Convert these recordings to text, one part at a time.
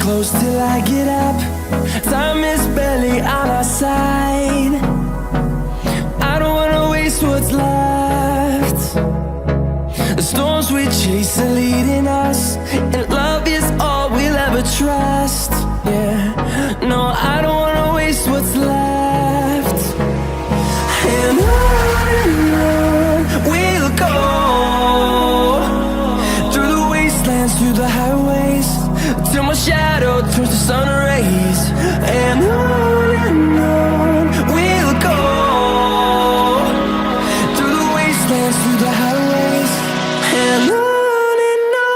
close till I get up. Time is barely on our side. I don't wanna waste what's left. The storms we chase are leading us, and love is all we'll ever trust. Yeah, no, I don't wanna waste what's left. And on we'll go, through the wastelands, through the highways, till my shadow turns to sun rays. And on we'll go, through the wastelands, through the highways, and on we'll go.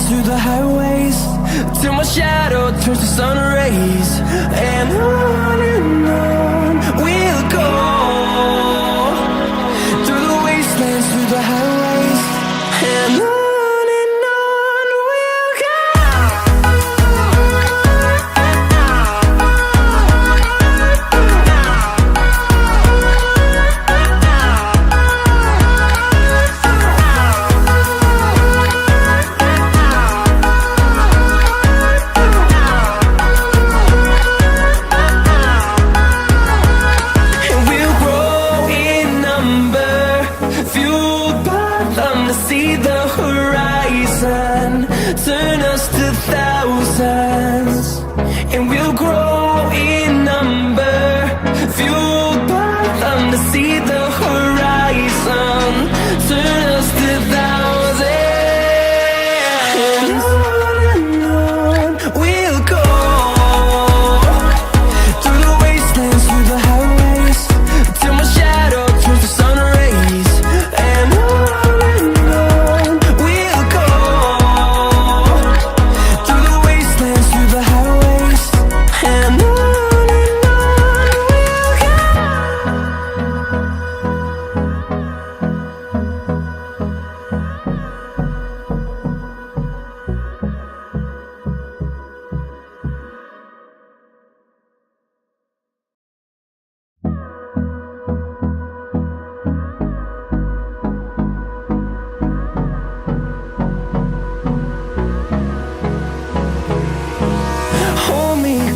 Through the highways, till my shadow turns to sun rays. And on we'll go, through the wastelands, through the highways, and on we'll go. See the horizon, turn us to thousands, and we'll grow in number, fueled by them to see the horizon, turn us to thousands. And on we'll go, through the wastelands, through the highways, till my shadow turns to sun rays. And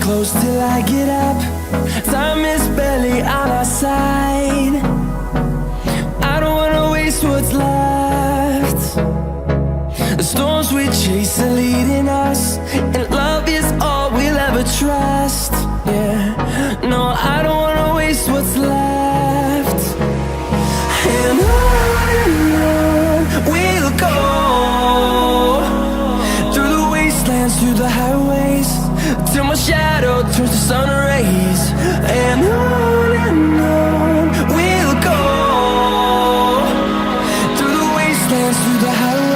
close till I get up. Time is barely on our side. I don't wanna waste what's left. The storms we chase are leading us, and love is all we'll ever trust. Yeah, no, I don't wanna waste what's left. And on we'll go, through the wastelands, through the highways, till my shadow turns to sun rays. And on we'll go, through the wastelands, through the highways.